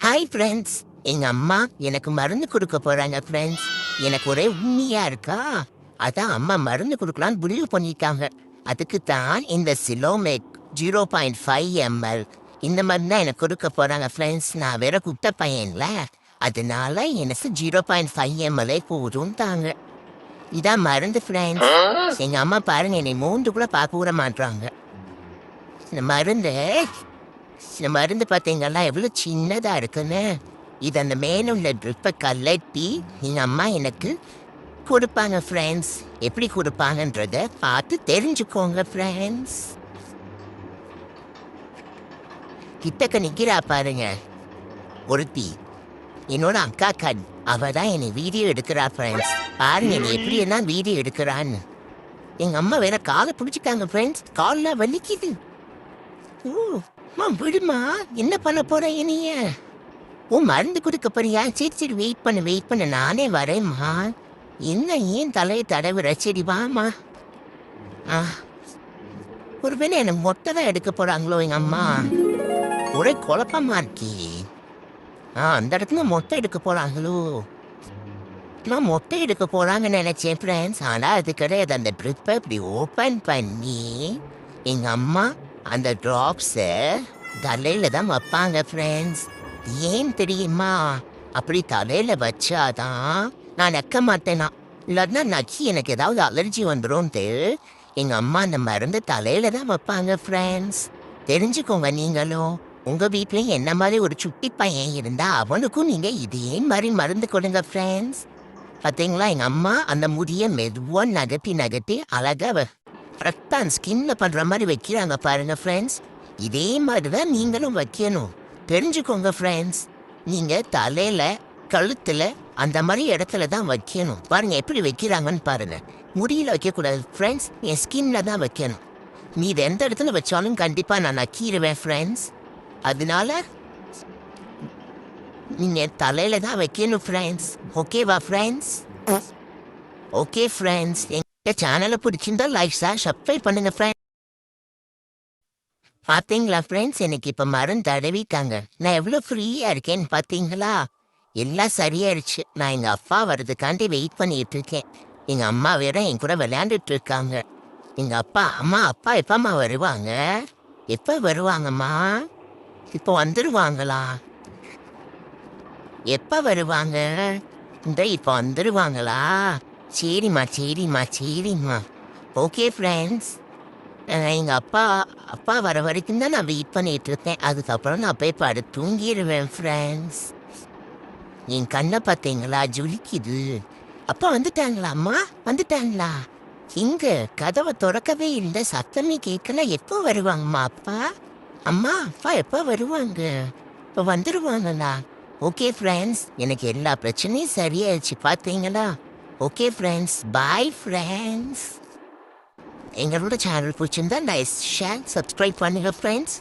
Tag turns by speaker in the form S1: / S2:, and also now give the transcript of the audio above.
S1: Hi friends. எங்க அம்மா எனக்கு மருந்து கொடுக்க போறாங்க ஃப்ரெண்ட்ஸ். எனக்கு ஒரே உண்மையா இருக்கா. அதான் அம்மா மருந்து கொடுக்கலான்னு முடிவு பண்ணிட்டாங்க. அதுக்கு தான் இந்த சிலோமேக் 0.5 ml இந்த மாதிரி தான் எனக்கு கொடுக்க போறாங்க ஃப்ரெண்ட்ஸ். நான் வேற குட்ட பையன்ல, அதனால எனக்கு 0.5 ml போதும் தாங்க. இதான் மருந்து ஃப்ரெண்ட்ஸ். எங்க அம்மா பாருங்க, என்னை மூன்று கூட பார்க்க கூட மாட்டாங்க. இந்த மருந்து இந்த மருந்து பார்த்தீங்கன்னா எவ்வளோ சின்னதாக இருக்குன்னு. இது அந்த மேலே உள்ள ட்ரிப்பை கலட்டி எங்கள் அம்மா எனக்கு கொடுப்பாங்க ஃப்ரெண்ட்ஸ். எப்படி கொடுப்பாங்கன்றத பார்த்து தெரிஞ்சுக்கோங்க ஃப்ரெண்ட்ஸ். கிட்டக்க நிற்கிறா பாருங்க ஒருத்தி, என்னோட அக்கா கண். அவ தான் என்னை வீடியோ எடுக்கிறா ஃப்ரெண்ட்ஸ். பாருங்க என்னை எப்படி எல்லாம் வீடியோ எடுக்கிறான்னு. எங்கள் அம்மா வேற காலை பிடிச்சிட்டாங்க ஃப்ரெண்ட்ஸ். காலில் வலிக்குது. ஓ விடுமா, என்ன பண்ண போற இனிய? மருந்து கொடுக்க போறியா? சரி சரி, வெயிட் பண்ணு, நானே வரேம்மா. என்ன ஏன் தலையை தடவுற? சரி வாமா. ஒருவேளை எனக்கு மொட்டை தான் எடுக்க போறாங்களோ எங்க அம்மா? ஒரே குழப்பமா இருக்கே. அந்த இடத்துல மொட்டை எடுக்க போறாங்களோ? நான் மொட்டை எடுக்க போறாங்கன்னு நினைச்சேன் ஃப்ரெண்ட்ஸ். ஆனா அது கிடையாது. அந்த ட்ரிப்பை இப்படி ஓப்பன் பண்ணி எங்க அம்மா அந்த ட்ராப்ஸை தலையில தான் வைப்பாங்க ஃப்ரெண்ட்ஸ். ஏன் தெரியுமா? அப்படி தலையில வச்சாதான் நான் நக்க மாட்டேனா, இல்லைன்னா நச்சு எனக்கு ஏதாவது அலர்ஜி வந்துடும்ட்டு எங்க அம்மா அந்த மருந்து தலையில தான் வைப்பாங்க ஃப்ரெண்ட்ஸ். தெரிஞ்சுக்கோங்க நீங்களும். உங்க வீட்லயும் என்ன மாதிரி ஒரு சுட்டி பையன் இருந்தா அவனுக்கும் நீங்க இதே மாதிரி மருந்து கொடுங்க ஃப்ரெண்ட்ஸ். பார்த்தீங்களா, எங்க அம்மா அந்த முடியை மெதுவா நகட்டி அழகா கரெக்டாக ஸ்கின்ல பண்ணுற மாதிரி வைக்கிறாங்க பாருங்க ஃப்ரெண்ட்ஸ். இதே மாதிரி தான் நீங்களும் வைக்கணும். தெரிஞ்சுக்கோங்க ஃப்ரெண்ட்ஸ். நீங்கள் தலையில், கழுத்தில் அந்த மாதிரி இடத்துல தான் வைக்கணும். பாருங்கள் எப்படி வைக்கிறாங்கன்னு பாருங்கள். முடியில் வைக்கக்கூடாது ஃப்ரெண்ட்ஸ், என் ஸ்கின்ல தான் வைக்கணும். நீ இது எந்த இடத்துல வச்சாலும் கண்டிப்பாக நான் நக்கிடுவேன் ஃப்ரெண்ட்ஸ். அதனால நீங்கள் தலையில் தான் வைக்கணும் ஃப்ரெண்ட்ஸ். ஓகேவா ஃப்ரெண்ட்ஸ்? Okay friends. எங்கள் சேனலை பிடிச்சிருந்தா லைக் சப்ஸ்கிரைப் பண்ணுங்க ஃப்ரெண்ட்ஸ். பார்த்தீங்களா ஃப்ரெண்ட்ஸ், எனக்கு இப்போ மருந்து தடவிட்டாங்க. நான் எவ்வளோ ஃப்ரீயாக இருக்கேன்னு பார்த்தீங்களா? எல்லாம் சரியாயிடுச்சு. நான் எங்கள் அப்பா வர்றதுக்காண்டி வெயிட் பண்ணிட்டு இருக்கேன். எங்கள் அம்மா வேற என் கூட விளையாண்டுட்டு இருக்காங்க. எங்கள் அப்பா எப்பம்மா வருவாங்க? எப்போ வருவாங்கம்மா? இப்போ வந்துடுவாங்களா? எப்போ வருவாங்க? இப்போ வந்துடுவாங்களா? சரிம்மா. Okay friends. எங்கள் அப்பா வர வரைக்கும் தான் நான் வெயிட் பண்ணிட்டு இருக்கேன். அதுக்கப்புறம் நான் போய் படுத்து தூங்கிடுவேன் ஃப்ரெண்ட்ஸ். என் கண்ணை பார்த்தீங்களா, ஜொலிக்குது. அப்பா வந்துட்டாங்களா? அம்மா வந்துட்டாங்களா? இங்கே கதவை திறக்கவே இல்லை, சத்தமே கேட்கல. எப்போ வருவாங்கம்மா அப்பா? அப்பா எப்போ வருவாங்க? இப்போ வந்துடுவாங்களா? ஓகே ஃப்ரெண்ட்ஸ், எனக்கு எல்லா பிரச்சனையும் சரியாயிடுச்சு பார்த்தீங்களா? Okay friends, bye friends. எங்களோட சேனல் பிடிச்சிருந்தா லைக், ஷேர், சப்ஸ்கிரைப் பண்ணுங்க ஃப்ரெண்ட்ஸ்.